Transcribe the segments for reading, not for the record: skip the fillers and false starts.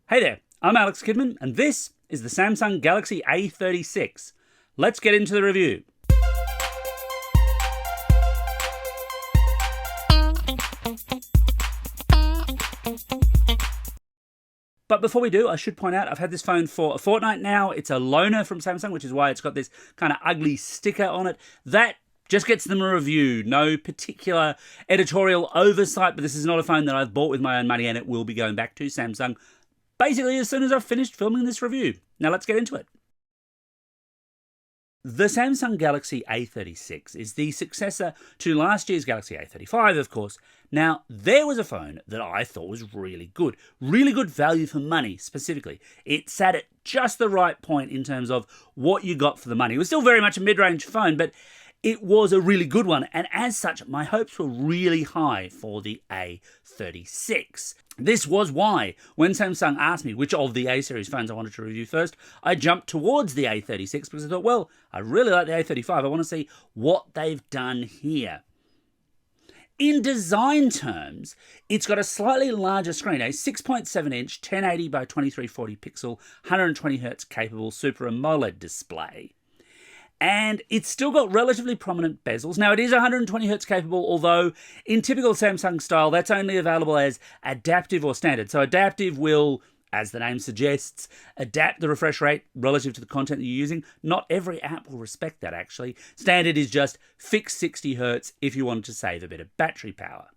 Hey there, I'm Alex Kidman, and this is the Samsung Galaxy A36. Let's get into the review. But before we do, I should point out I've had this phone for a fortnight now. It's a loaner from Samsung, which is why it's got this kind of ugly sticker on it. That just gets them a review. No particular editorial oversight, but this is not a phone that I've bought with my own money, and it will be going back to Samsung basically as soon as I've finished filming this review. Now let's get into it. The Samsung Galaxy A36 is the successor to last year's Galaxy A35, of course. Now, there was a phone that I thought was really good value for money specifically. It sat at just the right point in terms of what you got for the money. It was still very much a mid-range phone, but it was a really good one, and as such, my hopes were really high for the A36. This was why, when Samsung asked me which of the A-series phones I wanted to review first, I jumped towards the A36 because I thought, well, I really like the A35. I want to see what they've done here. In design terms, it's got a slightly larger screen, a 6.7-inch 1080 by 2340 pixel, 120Hz capable Super AMOLED display. And it's still got relatively prominent bezels. Now, it is 120Hz capable, although in typical Samsung style, that's only available as adaptive or standard. So adaptive will, as the name suggests, adapt the refresh rate relative to the content that you're using. Not every app will respect that, actually. Standard is just fixed 60Hz if you want to save a bit of battery power.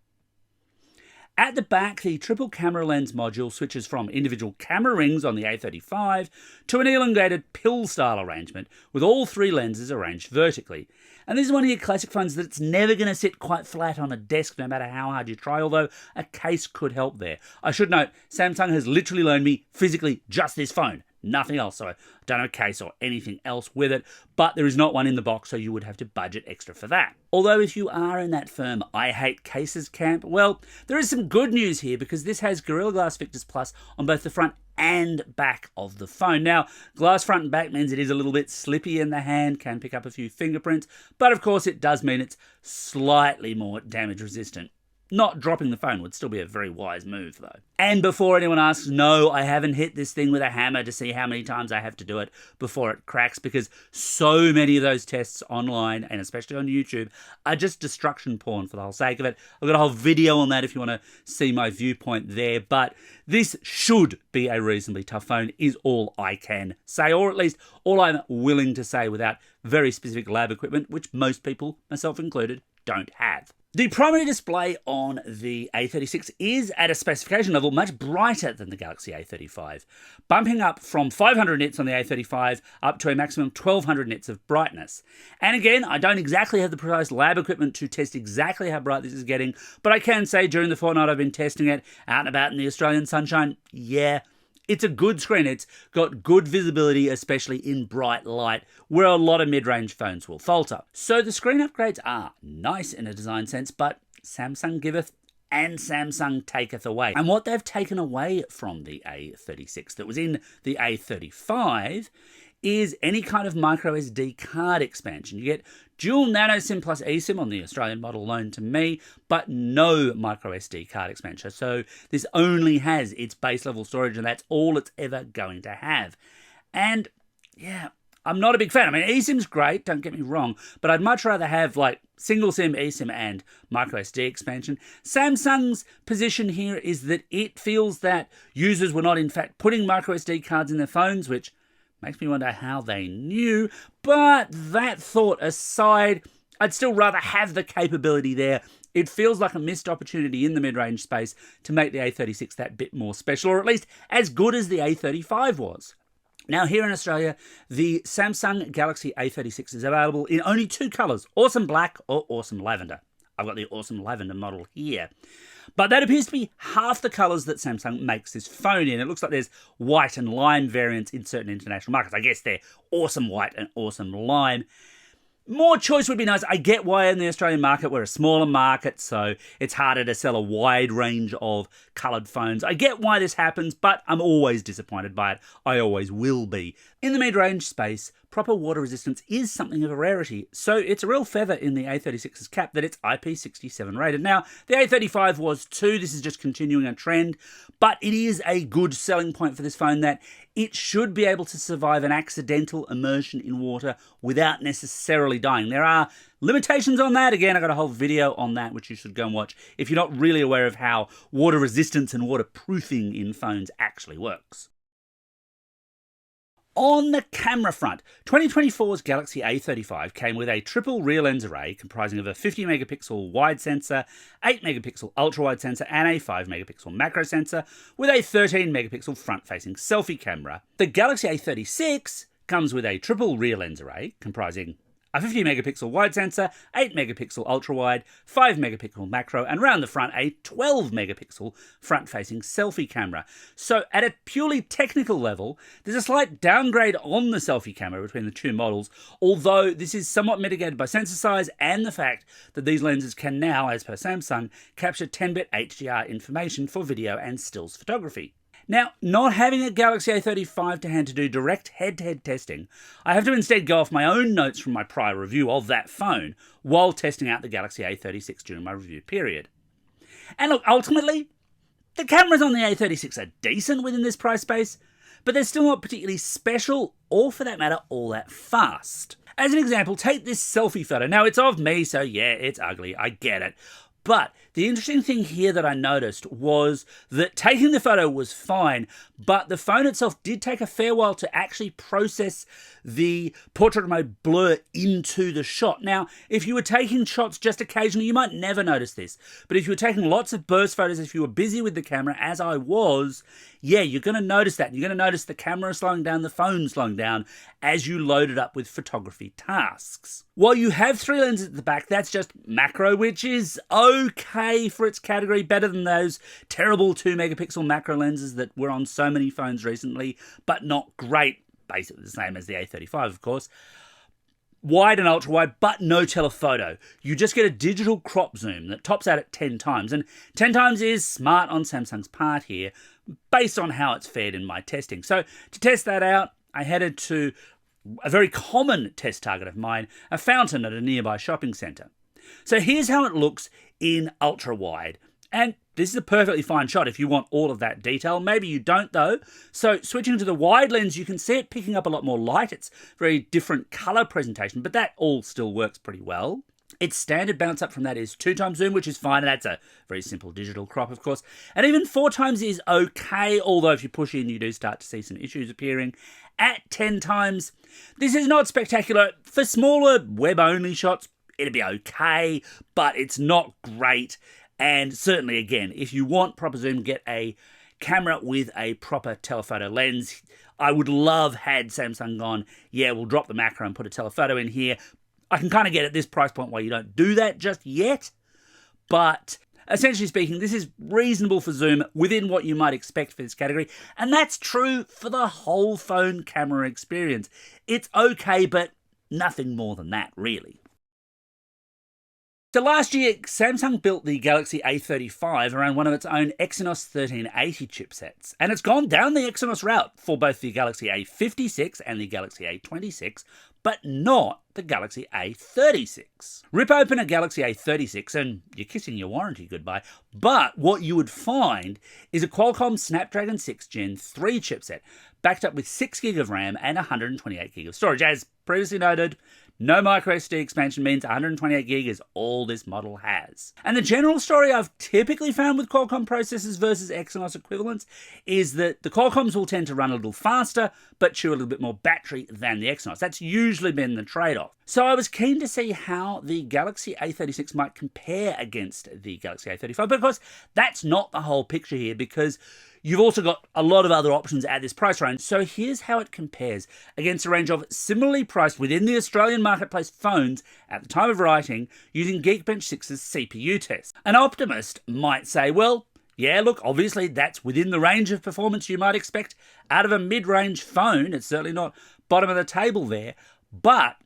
At the back, the triple camera lens module switches from individual camera rings on the A35 to an elongated pill-style arrangement with all three lenses arranged vertically. And this is one of your classic phones that's never going to sit quite flat on a desk no matter how hard you try, although a case could help there. I should note, Samsung has literally loaned me physically just this phone. Nothing else, so I don't have a case or anything else with it, but there is not one in the box, so you would have to budget extra for that. Although if you are in that firm I hate cases camp, well, there is some good news here because this has Gorilla Glass Victus Plus on both the front and back of the phone. Now, glass front and back means it is a little bit slippy in the hand, can pick up a few fingerprints, but of course it does mean it's slightly more damage resistant. Not dropping the phone would still be a very wise move, though. And before anyone asks, no, I haven't hit this thing with a hammer to see how many times I have to do it before it cracks, because so many of those tests online, and especially on YouTube, are just destruction porn for the whole sake of it. I've got a whole video on that if you want to see my viewpoint there, but this should be a reasonably tough phone, is all I can say, or at least all I'm willing to say without very specific lab equipment, which most people, myself included, don't have. The primary display on the A36 is at a specification level much brighter than the Galaxy A35, bumping up from 500 nits on the A35 up to a maximum 1200 nits of brightness. And again, I don't exactly have the precise lab equipment to test exactly how bright this is getting, but I can say during the fortnight I've been testing it out and about in the Australian sunshine, yeah, it's a good screen. It's got good visibility, especially in bright light, where a lot of mid-range phones will falter. So the screen upgrades are nice in a design sense, but Samsung giveth and Samsung taketh away. And what they've taken away from the A36 that was in the A35 is any kind of microSD card expansion. You get dual nano SIM plus eSIM on the Australian model loaned to me, but no microSD card expansion. So this only has its base level storage, and that's all it's ever going to have. And yeah, I'm not a big fan. I mean, eSIM's great, don't get me wrong, but I'd much rather have like single SIM, eSIM, and microSD expansion. Samsung's position here is that it feels that users were not in fact putting microSD cards in their phones, which makes me wonder how they knew, but that thought aside, I'd still rather have the capability there. It feels like a missed opportunity in the mid-range space to make the A36 that bit more special, or at least as good as the A35 was. Now, here in Australia, the Samsung Galaxy A36 is available in only two colours, Awesome Black or Awesome Lavender. I've got the Awesome Lavender model here. But that appears to be half the colours that Samsung makes this phone in. It looks like there's white and lime variants in certain international markets. I guess they're Awesome White and Awesome Lime. More choice would be nice. I get why in the Australian market we're a smaller market, so it's harder to sell a wide range of coloured phones. I get why this happens, but I'm always disappointed by it. I always will be. In the mid-range space, proper water resistance is something of a rarity, so it's a real feather in the A36's cap that it's IP67 rated. Now, the A35 was too, this is just continuing a trend, but it is a good selling point for this phone that it should be able to survive an accidental immersion in water without necessarily dying. There are limitations on that. Again, I got a whole video on that, which you should go and watch if you're not really aware of how water resistance and waterproofing in phones actually works. On the camera front, 2024's Galaxy A35 came with a triple rear lens array comprising of a 50 megapixel wide sensor, 8 megapixel ultra wide sensor, and a 5 megapixel macro sensor with a 13 megapixel front facing selfie camera. The Galaxy A36 comes with a triple rear lens array comprising a 50 megapixel wide sensor, 8 megapixel ultra wide, 5 megapixel macro, and round the front a 12 megapixel front facing selfie camera. So at a purely technical level, there's a slight downgrade on the selfie camera between the two models, although this is somewhat mitigated by sensor size and the fact that these lenses can now, as per Samsung, capture 10-bit HDR information for video and stills photography. Now, not having a Galaxy A35 to hand to do direct head-to-head testing, I have to instead go off my own notes from my prior review of that phone while testing out the Galaxy A36 during my review period. And look, ultimately, the cameras on the A36 are decent within this price space, but they're still not particularly special or, for that matter, all that fast. As an example, take this selfie photo. Now, it's of me, so yeah, it's ugly, I get it. But the interesting thing here that I noticed was that taking the photo was fine, but the phone itself did take a fair while to actually process the portrait mode blur into the shot. Now, if you were taking shots just occasionally, you might never notice this. But if you were taking lots of burst photos, if you were busy with the camera, as I was, yeah, you're going to notice that. You're going to notice the camera slowing down, the phone slowing down as you load it up with photography tasks. While you have 3 lenses at the back, that's just macro, which is okay for its category, better than those terrible 2 megapixel macro lenses that were on so many phones recently, but not great. Basically the same as the A35, of course. Wide and ultra wide, but no telephoto. You just get a digital crop zoom that tops out at 10 times, and 10 times is smart on Samsung's part here, based on how it's fared in my testing. So to test that out, I headed to a very common test target of mine, a fountain at a nearby shopping centre. So here's how it looks in ultra wide. And this is a perfectly fine shot if you want all of that detail. Maybe you don't though. So switching to the wide lens, you can see it picking up a lot more light. It's very different color presentation, but that all still works pretty well. Its standard bounce up from that is 2 times zoom, which is fine, and that's a very simple digital crop, of course. And even 4 times is okay, although if you push in, you do start to see some issues appearing. At 10 times, this is not spectacular. For smaller web-only shots, it'd be okay, but it's not great. And certainly, again, if you want proper zoom, get a camera with a proper telephoto lens. I would love had Samsung gone, yeah, we'll drop the macro and put a telephoto in here. I can kind of get at this price point why you don't do that just yet. But essentially speaking, this is reasonable for zoom within what you might expect for this category. And that's true for the whole phone camera experience. It's okay, but nothing more than that, really. So last year, Samsung built the Galaxy A35 around one of its own Exynos 1380 chipsets, and it's gone down the Exynos route for both the Galaxy A56 and the Galaxy A26, but not the Galaxy A36. Rip open a Galaxy A36 and you're kissing your warranty goodbye, but what you would find is a Qualcomm Snapdragon 6 Gen 3 chipset, backed up with 6GB of RAM and 128GB of storage. As previously noted, no microSD expansion means 128GB is all this model has. And the general story I've typically found with Qualcomm processors versus Exynos equivalents is that the Qualcomms will tend to run a little faster, but chew a little bit more battery than the Exynos. That's usually been the trade-off. So I was keen to see how the Galaxy A36 might compare against the Galaxy A35, but of course, that's not the whole picture here, because you've also got a lot of other options at this price range. So here's how it compares against a range of similarly priced within the Australian marketplace phones at the time of writing using Geekbench 6's CPU test. An optimist might say, well, yeah, look, obviously that's within the range of performance you might expect out of a mid-range phone. It's certainly not bottom of the table there. But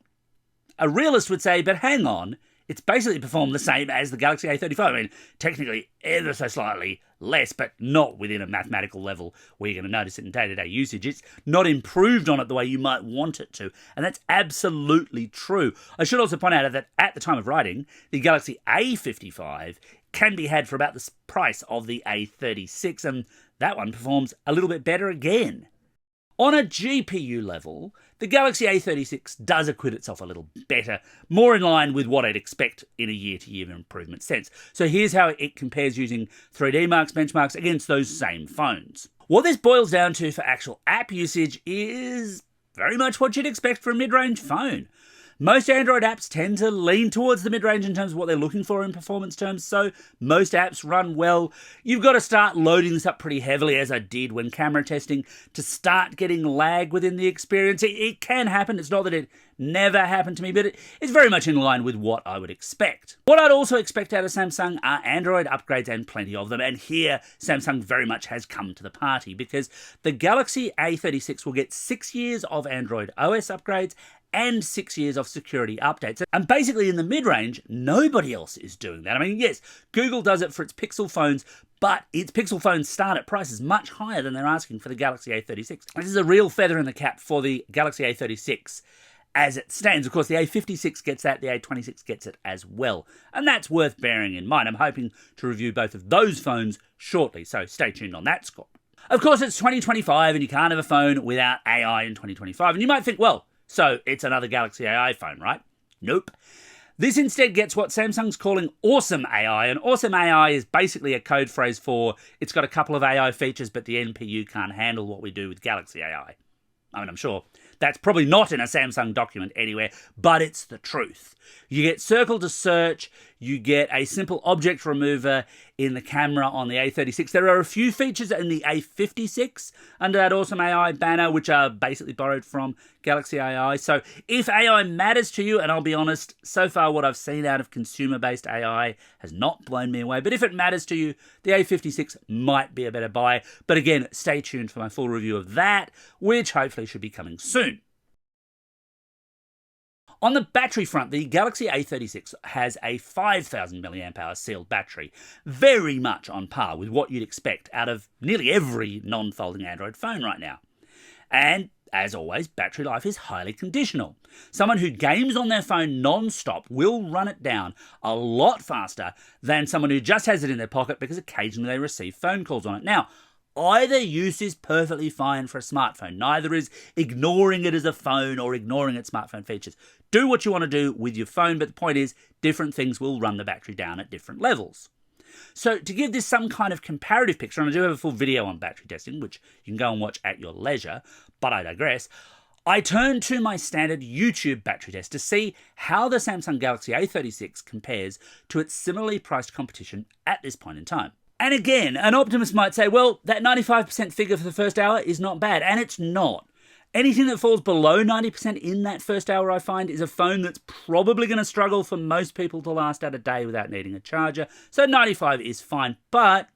a realist would say, but hang on, it's basically performed the same as the Galaxy A35. I mean, technically ever so slightly less, but not within a mathematical level where you're going to notice it in day-to-day usage. It's not improved on it the way you might want it to, and that's absolutely true. I should also point out that at the time of writing, the Galaxy A55 can be had for about the price of the A36, and that one performs a little bit better again. On a GPU level, the Galaxy A36 does acquit itself a little better, more in line with what I'd expect in a year-to-year improvement sense. So here's how it compares using 3D Mark's benchmarks against those same phones. What this boils down to for actual app usage is very much what you'd expect for a mid-range phone. Most Android apps tend to lean towards the mid-range in terms of what they're looking for in performance terms, so most apps run well. You've got to start loading this up pretty heavily, as I did when camera testing, to start getting lag within the experience. It can happen. It's not that it never happened to me, but it's very much in line with what I would expect. What I'd also expect out of Samsung are Android upgrades, and plenty of them, and here Samsung very much has come to the party, because the Galaxy A36 will get 6 years of Android OS upgrades and 6 years of security updates. And basically in the mid-range, nobody else is doing that. I mean, yes, Google does it for its Pixel phones, but its Pixel phones start at prices much higher than they're asking for the Galaxy A36. This is a real feather in the cap for the Galaxy A36 as it stands. Of course, the A56 gets that, the A26 gets it as well. And that's worth bearing in mind. I'm hoping to review both of those phones shortly, so stay tuned on that score. Of course, it's 2025 and you can't have a phone without AI in 2025. And you might think, well, so it's another Galaxy AI phone, right? Nope. This instead gets what Samsung's calling Awesome AI, and Awesome AI is basically a code phrase for it's got a couple of AI features, but the NPU can't handle what we do with Galaxy AI. I mean, I'm sure that's probably not in a Samsung document anywhere, but it's the truth. You get circle to search, you get a simple object remover in the camera on the A36. There are a few features in the A56 under that Awesome AI banner, which are basically borrowed from Galaxy AI. So if AI matters to you, and I'll be honest, so far what I've seen out of consumer-based AI has not blown me away, but if it matters to you, the A56 might be a better buy. But again, stay tuned for my full review of that, which hopefully should be coming soon. On the battery front, the Galaxy A36 has a 5,000 mAh sealed battery, very much on par with what you'd expect out of nearly every non-folding Android phone right now. And as always, battery life is highly conditional. Someone who games on their phone non-stop will run it down a lot faster than someone who just has it in their pocket because occasionally they receive phone calls on it. Now, either use is perfectly fine for a smartphone. Neither is ignoring it as a phone or ignoring its smartphone features. Do what you want to do with your phone, but the point is, different things will run the battery down at different levels. So to give this some kind of comparative picture, and I do have a full video on battery testing, which you can go and watch at your leisure, but I digress, I turned to my standard YouTube battery test to see how the Samsung Galaxy A36 compares to its similarly priced competition at this point in time. And again, an optimist might say, well, that 95% figure for the first hour is not bad, and it's not. Anything that falls below 90% in that first hour, I find, is a phone that's probably going to struggle for most people to last out a day without needing a charger. So 95 is fine, but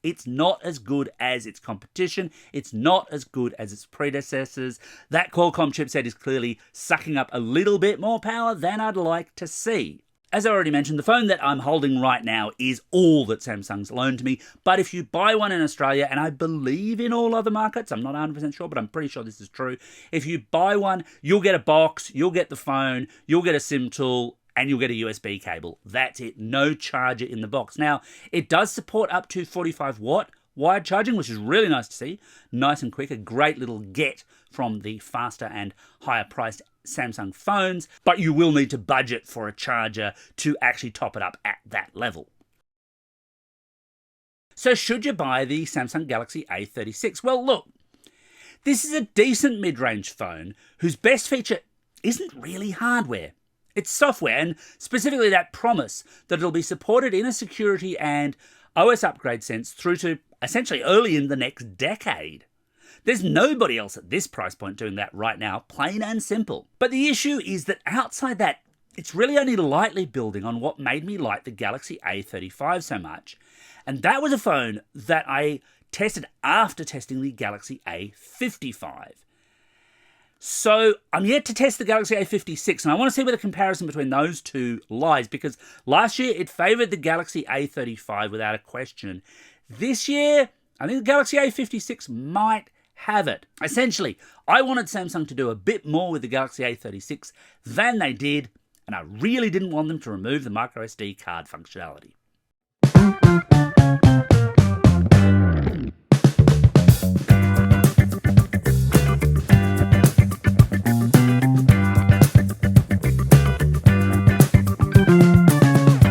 it's not as good as its competition. It's not as good as its predecessors. That Qualcomm chipset is clearly sucking up a little bit more power than I'd like to see. As I already mentioned, the phone that I'm holding right now is all that Samsung's loaned to me, but if you buy one in Australia, and I believe in all other markets, I'm not 100% sure, but I'm pretty sure this is true, if you buy one, you'll get a box, you'll get the phone, you'll get a SIM tool, and you'll get a USB cable. That's it, no charger in the box. Now, it does support up to 45 watt wired charging, which is really nice to see, nice and quick, a great little get from the faster and higher priced Samsung phones, but you will need to budget for a charger to actually top it up at that level. So should you buy the Samsung Galaxy A36? Well, look, this is a decent mid-range phone whose best feature isn't really hardware. It's software, and specifically that promise that it'll be supported in a security and OS upgrade sense through to essentially early in the next decade. There's nobody else at this price point doing that right now, plain and simple. But the issue is that outside that, it's really only lightly building on what made me like the Galaxy A35 so much. And that was a phone that I tested after testing the Galaxy A55. So I'm yet to test the Galaxy A56, and I want to see where the comparison between those two lies, because last year it favoured the Galaxy A35 without a question. This year, I think the Galaxy A56 might have it. Essentially, I wanted Samsung to do a bit more with the Galaxy A36 than they did, and I really didn't want them to remove the microSD card functionality.